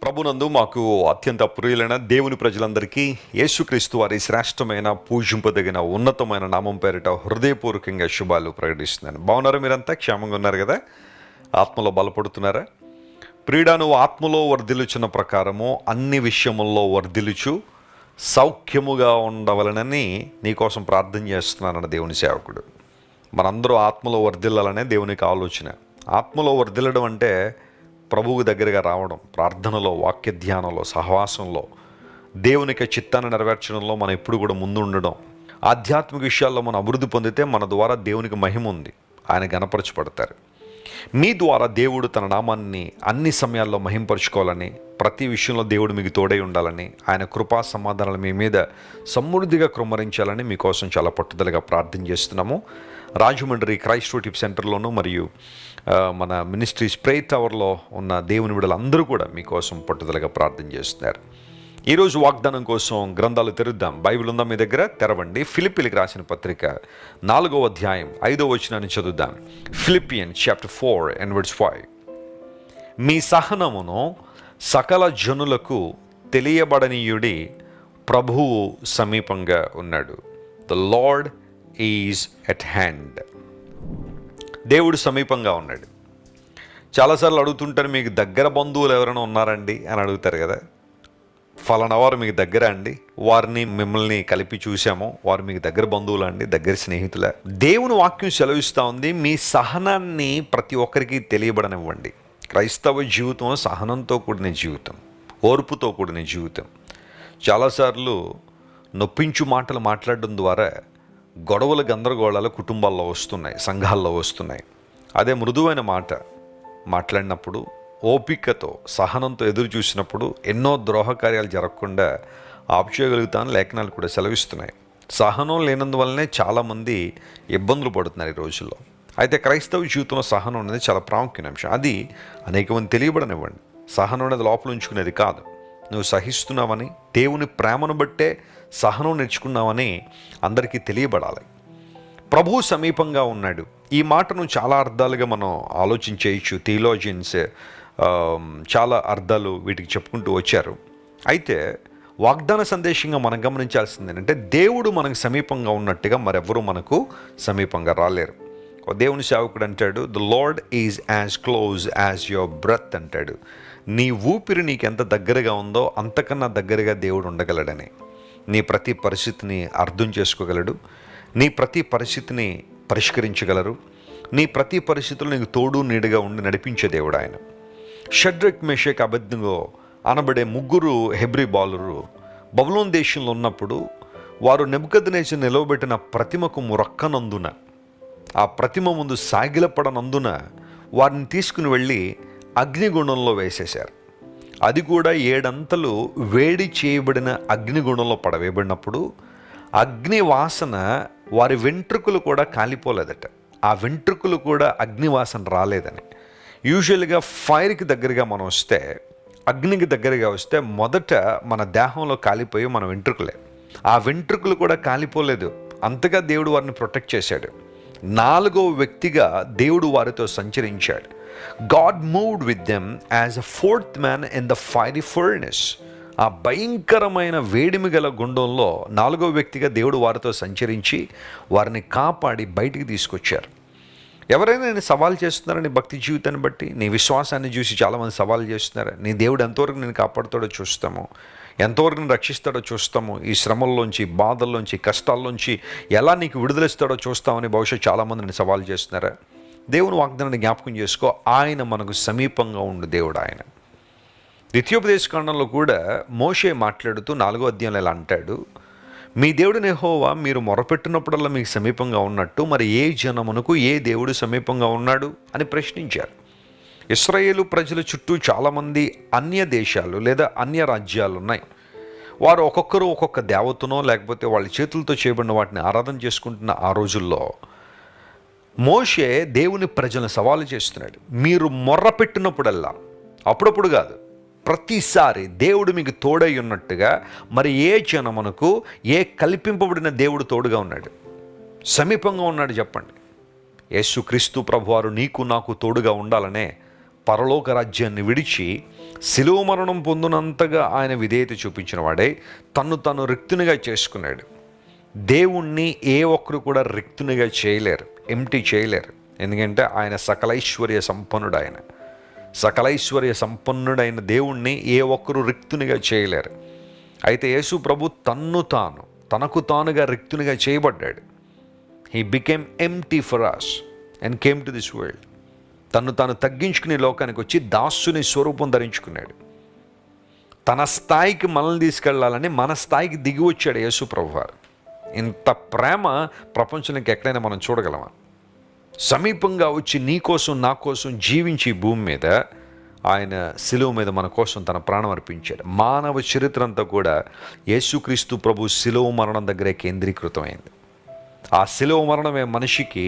ప్రభునందు మాకు అత్యంత ప్రియులైన దేవుని ప్రజలందరికీ యేసుక్రీస్తు వారి శ్రేష్టమైన పూజింపదగిన ఉన్నతమైన నామం పేరిట హృదయపూర్వకంగా శుభాలు ప్రకటిస్తున్నాను. బాగున్నారా? మీరంతా క్షేమంగా ఉన్నారు కదా? ఆత్మలో బలపడుతున్నారా? ప్రియుడా, నువ్వు ఆత్మలో వర్ధిల్లుచున్న ప్రకారము అన్ని విషయముల్లో వర్ధిల్లుచు సౌఖ్యముగా ఉండవలనని నీకోసం ప్రార్థన చేస్తున్నానన్న దేవుని సేవకుడు. మనందరూ ఆత్మలో వర్ధిల్లాలనే దేవునికి ఆలోచన. ఆత్మలో వర్ధిల్లడం అంటే ప్రభువు దగ్గరగా రావడం, ప్రార్థనలో, వాక్య ధ్యానంలో, సహవాసంలో, దేవునికి చిత్తాన్ని నెరవేర్చడంలో మనం ఎప్పుడు కూడా ముందు ఉండడం. ఆధ్యాత్మిక విషయాల్లో మనం అభివృద్ధి పొందితే మన ద్వారా దేవునికి మహిమ ఉంది, ఆయన గణపరచబడతారు. మీ ద్వారా దేవుడు తన నామాన్ని అన్ని సమయాల్లో మహింపరుచుకోవాలని, ప్రతి విషయంలో దేవుడు మీకు తోడై ఉండాలని, ఆయన కృపా సమాధానాలు మీ మీద సమృద్ధిగా కృమ్మరించాలని మీకోసం చాలా పట్టుదలగా ప్రార్థన చేస్తున్నాము. రాజమండ్రి క్రైస్ట్ టిప్ సెంటర్లోను మరియు మన మినిస్ట్రీ స్ప్రే టవర్లో ఉన్న దేవుని బిడ్డలందరూ కూడా మీకోసం పట్టుదలగా ప్రార్థన చేస్తున్నారు. ఈరోజు వాగ్దానం కోసం గ్రంథాలు తెరుద్దాం. బైబిల్ ఉందా మీ దగ్గర? తెరవండి. ఫిలిప్పీలకు రాసిన పత్రిక 4వ అధ్యాయం 5వ వచనాన్ని చదువుదాం. Philippians chapter 4 and verse 5. మీ సహనమును సకల జనులకు తెలియబడనీయుడి, ప్రభువు సమీపంగా ఉన్నాడు. The Lord is at hand. దేవుడు సమీపంగా ఉన్నాడు. చాలాసార్లు అడుగుతుంటారు, మీకు దగ్గర బంధువులు ఎవరైనా ఉన్నారండి అని అడుగుతారు కదా. ఫలానా వారు మీకు దగ్గర అండి, వారిని మిమ్మల్ని కలిపి చూసాము, వారు మీకు దగ్గర బంధువులు అండి, దగ్గర స్నేహితులే. దేవుని వాక్యం సెలవిస్తూ ఉంది, మీ సహనాన్ని ప్రతి ఒక్కరికి తెలియబడనివ్వండి. క్రైస్తవ జీవితం సహనంతో కూడిన జీవితం, ఓర్పుతో కూడిన జీవితం. చాలాసార్లు నొప్పించు మాటలు మాట్లాడడం ద్వారా గొడవలు, గందరగోళాలు కుటుంబాల్లో వస్తున్నాయి, సంఘాల్లో వస్తున్నాయి. అదే మృదువైన మాట మాట్లాడినప్పుడు, ఓపికతో, సహనంతో ఎదురు చూసినప్పుడు ఎన్నో ద్రోహకార్యాలు జరగకుండా ఆపుచేయగలుగుతాను లేఖనాలు కూడా సెలవిస్తున్నాయి. సహనం లేనందువల్లనే చాలామంది ఇబ్బందులు పడుతున్నారు ఈ రోజుల్లో. అయితే క్రైస్తవ జీవితంలో సహనం అనేది చాలా ప్రాముఖ్యమైన అంశం. అది అనేక మంది తెలియబడనివ్వండి. సహనం అనేది లోపల ఉంచుకునేది కాదు. నువ్వు సహిస్తున్నావని, దేవుని ప్రేమను బట్టే సహనం నేర్చుకున్నావని అందరికీ తెలియబడాలి. ప్రభువు సమీపంగా ఉన్నాడు. ఈ మాటను చాలా అర్థాలుగా మనం ఆలోచించేయచ్చు. థియోలాజియన్స్ చాలా అర్థాలు వీటికి చెప్పుకుంటూ వచ్చారు. అయితే వాగ్దాన సందేశంగా మనం గమనించాల్సింది ఏంటంటే, దేవుడు మనకు సమీపంగా ఉన్నట్టుగా మరెవ్వరూ మనకు సమీపంగా రాలేరు. దేవుని సేవకుడు అంటాడు, the Lord is as close as your breath అంటాడు. నీ ఊపిరి నీకు ఎంత దగ్గరగా ఉందో అంతకన్నా దగ్గరగా దేవుడు ఉండగలడని. నీ ప్రతి పరిస్థితిని అర్థం చేసుకోగలడు, నీ ప్రతి పరిస్థితిని పరిష్కరించగలరు, నీ ప్రతి పరిస్థితుల్లో నీకు తోడు నీడుగా ఉండి నడిపించే దేవుడు ఆయన. షడ్రక్, మెషక్, అబేద్నెగో అనబడే ముగ్గురు హెబ్రీ బాలురు బబులోను దేశంలో ఉన్నప్పుడు వారు నెబుకద్నెజర్ నిలవబెట్టిన ప్రతిమకు మొరక్కనందున, ఆ ప్రతిమ ముందు సాగిలపడనందున వారిని తీసుకుని వెళ్ళి అగ్నిగుండంలో వేసేశారు. అది కూడా 7 అంతలు వేడి చేయబడిన అగ్నిగుండంలో పడవేయబడినప్పుడు అగ్ని వాసన వారి వెంట్రుకలు కూడా కాలిపోలేదట. ఆ వెంట్రుకలు కూడా అగ్ని వాసన రాలేదని. యూజువల్గా ఫైర్కి దగ్గరగా మనం వస్తే, అగ్నికి దగ్గరగా వస్తే మొదట మన దేహంలో కాలిపోయి మన వెంట్రుకలే. ఆ వెంట్రుకలు కూడా కాలిపోలేదు. అంతగా దేవుడు వారిని ప్రొటెక్ట్ చేశాడు. 4వ వ్యక్తిగా దేవుడు వారితో సంచరించాడు. God moved with them as a 4th man in the fiery furnace. ఆ భయంకరమైన వేడిమి గల గుండంలో 4వ వ్యక్తిగా దేవుడు వారితో సంచరించి వారిని కాపాడి బయటికి తీసుకొచ్చారు. ఎవరైనా నేను సవాల్ చేస్తున్నారని భక్తి జీవితాన్ని బట్టి, నీ విశ్వాసాన్ని చూసి చాలామంది సవాల్ చేస్తున్నారు. నీ దేవుడు ఎంతవరకు నేను కాపాడుతాడో చూస్తాము, ఎంతవరకు నేను రక్షిస్తాడో చూస్తాము, ఈ శ్రమల్లోంచి, బాధల్లోంచి, కష్టాల్లోంచి ఎలా నీకు విడుదలిస్తాడో చూస్తామని బహుశా చాలామంది నేను సవాల్ చేస్తున్నారా? దేవుని వాగ్దానాన్ని జ్ఞాపకం చేసుకో. ఆయన మనకు సమీపంగా ఉండు దేవుడు. ఆయన ద్వితీయోపదేశకాండంలో కూడా మోషే మాట్లాడుతూ 4వ అధ్యాయంలో ఇలా అంటాడు, మీ దేవుడు యెహోవా మీరు మొరపెట్టినప్పుడల్లా మీకు సమీపంగా ఉన్నట్టు మరి ఏ జనమునకు ఏ దేవుడు సమీపంగా ఉన్నాడు అని ప్రశ్నించారు. ఇశ్రాయేలు ప్రజల చుట్టూ చాలామంది అన్య దేశాలు లేదా అన్య రాజ్యాలు ఉన్నాయి. వారు ఒక్కొక్కరు ఒక్కొక్క దేవతనో లేకపోతే వాళ్ళ చేతులతో చేయబడిన వాటిని ఆరాధన చేసుకుంటున్న ఆ రోజుల్లో మోషే దేవుని ప్రజలను సవాలు చేస్తున్నాడు. మీరు మొర్ర పెట్టినప్పుడల్లా, అప్పుడప్పుడు కాదు, ప్రతిసారి దేవుడు మీకు తోడై ఉన్నట్టుగా మరి ఏ జనమునకు ఏ కల్పింపబడిన దేవుడు తోడుగా ఉన్నాడు, సమీపంగా ఉన్నాడు చెప్పండి. యేసుక్రీస్తు ప్రభువారు నీకు నాకు తోడుగా ఉండాలనే పరలోక రాజ్యాన్ని విడిచి శిలువ మరణం పొందినంతగా ఆయన విధేయత చూపించిన వాడే తను రిక్తునిగా చేసుకున్నాడు. దేవుణ్ణి ఏ ఒక్కరు కూడా రిక్తునిగా చేయలేరు, ఎంటీ చేయలేరు. ఎందుకంటే ఆయన సకలైశ్వర్య సంపన్నుడు. ఆయన సకలైశ్వర్య సంపన్నుడైన దేవుణ్ణి ఏ ఒక్కరు రిక్తునిగా చేయలేరు. అయితే యేసు ప్రభు తనకు తానుగా రిక్తునిగా చేయబడ్డాడు. He became empty for us and came to this world. తాను తగ్గించుకుని లోకానికి వచ్చి దాసుని స్వరూపం ధరించుకున్నాడు. తన స్థాయికి మనల్ని తీసుకెళ్లాలని మన స్థాయికి దిగి వచ్చాడు యేసు ప్రభువారు. ఇంత ప్రేమ ప్రపంచానికి ఎక్కడైనా మనం చూడగలమా? సమీపంగా వచ్చి నీ కోసం నా కోసం జీవించి భూమి మీద ఆయన శిలువ మీద మన కోసం తన ప్రాణం అర్పించాడు. మానవ చరిత్ర అంతా కూడా యేసుక్రీస్తు ప్రభు శిలువ మరణం దగ్గరే కేంద్రీకృతమైంది. ఆ శిలువ మరణమే మనిషికి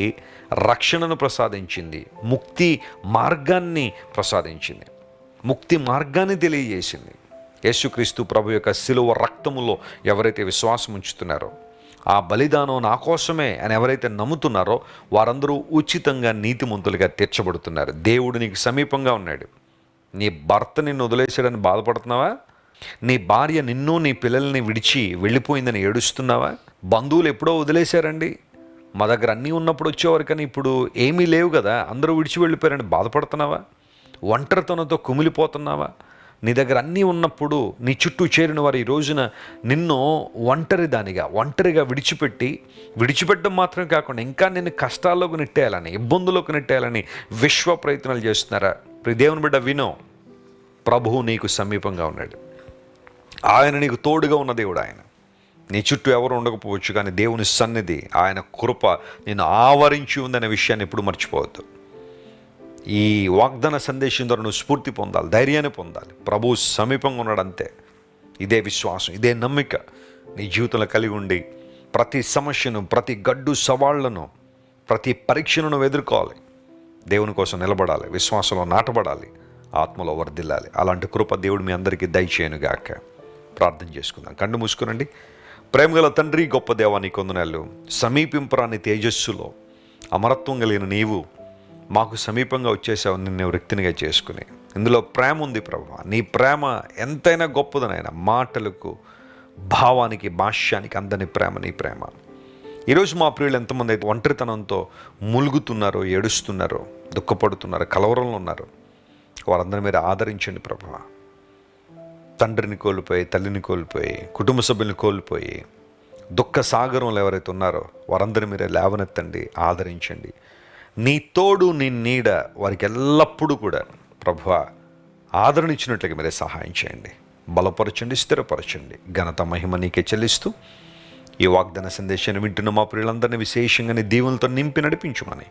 రక్షణను ప్రసాదించింది, ముక్తి మార్గాన్ని ప్రసాదించింది, ముక్తి మార్గాన్ని తెలియజేసింది. యేసుక్రీస్తు ప్రభు యొక్క శిలువ రక్తములో ఎవరైతే విశ్వాసం ఉంచుతున్నారో, ఆ బలిదానం నా కోసమే అని ఎవరైతే నమ్ముతున్నారో వారందరూ ఉచితంగా నీతిమంతులుగా తీర్చబడుతున్నారు. దేవుడు నీకు సమీపంగా ఉన్నాడు. నీ భర్త నిన్ను వదిలేసాడని బాధపడుతున్నావా? నీ భార్య నిన్ను నీ పిల్లల్ని విడిచి వెళ్ళిపోయిందని ఏడుస్తున్నావా? బంధువులు ఎప్పుడో వదిలేశారండి, మా దగ్గర అన్నీ ఉన్నప్పుడు వచ్చేవారు, కానీ ఇప్పుడు ఏమీ లేవు కదా, అందరూ విడిచి వెళ్ళిపోయారని బాధపడుతున్నావా? ఒంటరితనంతో కుమిలిపోతున్నావా? నీ దగ్గర అన్నీ ఉన్నప్పుడు నీ చుట్టూ చేరిన వారు ఈ రోజున నిన్ను ఒంటరిగా విడిచిపెట్టడం మాత్రమే కాకుండా ఇంకా నిన్ను కష్టాల్లోకి నెట్టేయాలని, ఇబ్బందుల్లోకి నెట్టేయాలని విశ్వ ప్రయత్నాలు చేస్తున్నారా? దేవుని బిడ్డ వినో, ప్రభువు నీకు సమీపంగా ఉన్నాడు. ఆయన నీకు తోడుగా ఉన్న దేవుడు. ఆయన నీ చుట్టూ ఎవరు ఉండకపోవచ్చు, కానీ దేవుని సన్నిధి, ఆయన కృప నిన్ను ఆవరించి ఉందనే విషయాన్ని ఎప్పుడు మర్చిపోవద్దు. ఈ వాగ్దాన సందేశం ద్వారా నువ్వు స్ఫూర్తి పొందాలి, ధైర్యాన్ని పొందాలి. ప్రభువు సమీపంగా ఉన్నాడు, అంతే. ఇదే విశ్వాసం, ఇదే నమ్మిక నీ జీవితంలో కలిగి ఉండి ప్రతి సమస్యను, ప్రతి గడ్డు సవాళ్లను, ప్రతి పరీక్షను నువ్వు ఎదుర్కోవాలి. దేవుని కోసం నిలబడాలి, విశ్వాసంలో నాటబడాలి, ఆత్మలో వర్ధిల్లాలి. అలాంటి కృప దేవుడు మీ అందరికీ దయచేయనుగాక. ప్రార్థన చేసుకుందాం. కళ్ళు మూసుకునండి. ప్రేమగల తండ్రి, గొప్ప దేవా, నీ కొందనాళ్ళు. సమీపింపరాని తేజస్సులో అమరత్వం కలిగిన నీవు మాకు సమీపంగా వచ్చేసావు, నిన్ను వ్యక్తినిగా చేసుకుని. ఇందులో ప్రేమ ఉంది ప్రభువా. నీ ప్రేమ ఎంతైనా గొప్పదనైనా, మాటలకు, భావానికి, భాష్యానికి అందని ప్రేమ నీ ప్రేమ. ఈరోజు మా ప్రియులు ఎంతమంది అయితే ఒంటరితనంతో ములుగుతున్నారో, ఏడుస్తున్నారో, దుఃఖపడుతున్నారో, కలవరంలో ఉన్నారు, వారందరూ మీరు ఆదరించండి ప్రభువా. తండ్రిని కోల్పోయి, తల్లిని కోల్పోయి, కుటుంబ సభ్యులను కోల్పోయి దుఃఖ సాగరంలో ఎవరైతే ఉన్నారో వారందరూ మీరే లేవనెత్తండి, ఆదరించండి. నీ తోడు, నీ నీడ వారికి ఎల్లప్పుడూ కూడా ప్రభువా ఆదరణ ఇచ్చినట్లుగా మీరే సహాయం చేయండి, బలపరచండి, స్థిరపరచండి. ఘనత మహిమ నీకే చెల్లిస్తూ ఈ వాగ్దాన సందేశాన్ని వింటున్న మా ప్రియులందరినీ విశేషంగా నీ దీవులతో నింపి నడిపించుమని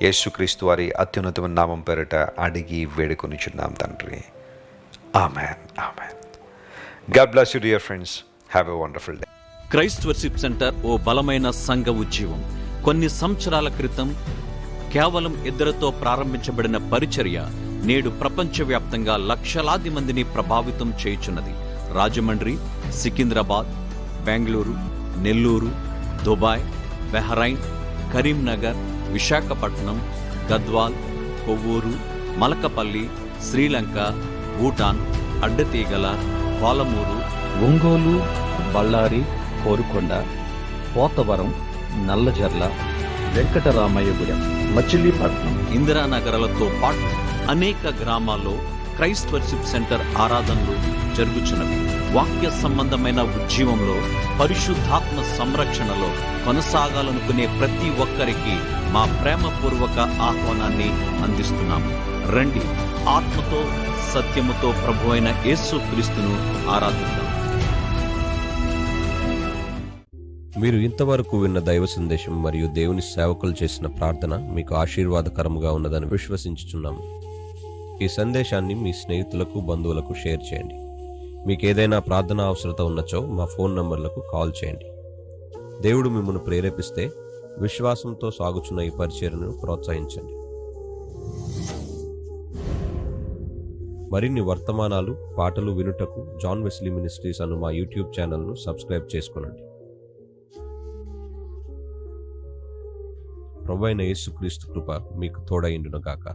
యేసుక్రీస్తు వారి అత్యున్నతమైన నామం పేరిట అడిగి వేడుకొనిచున్నాం తండ్రి. Amen, amen. God bless you dear friends. Have a wonderful day. Christ worship centre ఓ బలమైన సంఘ ఉద్యమం. కొన్ని సంవత్సరాల క్రితం కేవలం 2 ప్రారంభించబడిన పరిచర్య నేడు ప్రపంచవ్యాప్తంగా లక్షలాది మందిని ప్రభావితం చేయుచున్నది. రాజమండ్రి, సికింద్రాబాద్, బెంగళూరు, నెల్లూరు, దుబాయ్, బెహ్రైన్, కరీంనగర్, విశాఖపట్నం, గద్వాల్, కొవ్వూరు, మలకపల్లి, శ్రీలంక, భూటాన్, అడ్డతీగల, పాలమూరు, ఒంగోలు, బళ్ళారి, కోరుకొండ, పోతవరం, నల్లజర్ల, వెంకటరామయ్యగూడెం, మచిలీపట్నం, ఇందిరానగర్లతో పాటు అనేక గ్రామాల్లో క్రైస్ట్ వర్షిప్ సెంటర్ ఆరాధనలు జరుగుచున్నవి. వాక్య సంబంధమైన ఉద్యమంలో, పరిశుద్ధాత్మ సంరక్షణలో కొనసాగాలనుకునే ప్రతి ఒక్కరికి మా ప్రేమపూర్వక ఆహ్వానాన్ని అందిస్తున్నాము. రండి, ఆత్మతో సత్యముతో ప్రభువైన యేసుక్రీస్తును ఆరాధిద్దాం. మీరు ఇంతవరకు విన్న దైవ సందేశం మరియు దేవుని సేవకులు చేసిన ప్రార్థన మీకు ఆశీర్వాదకరముగా ఉన్నదని విశ్వసించుచున్నాము. ఈ సందేశాన్ని మీ స్నేహితులకు, బంధువులకు షేర్ చేయండి. మీకు ఏదైనా ప్రార్థన అవసరత ఉన్నచో మా ఫోన్ నంబర్లకు కాల్ చేయండి. దేవుడు మిమ్మల్ని ప్రేరేపిస్తే విశ్వాసంతో సాగుచున్న ఈ పరిచర్యను ప్రోత్సహించండి. మరిన్ని వర్తమానాలు, పాటలు వినుటకు జాన్ వెస్లీ మినిస్ట్రీస్ అను మా యూట్యూబ్ ఛానల్ను సబ్స్క్రైబ్ చేసుకొనండి. ప్రభువైన యేసుక్రీస్తు కృప మీకు తోడైండును గాక.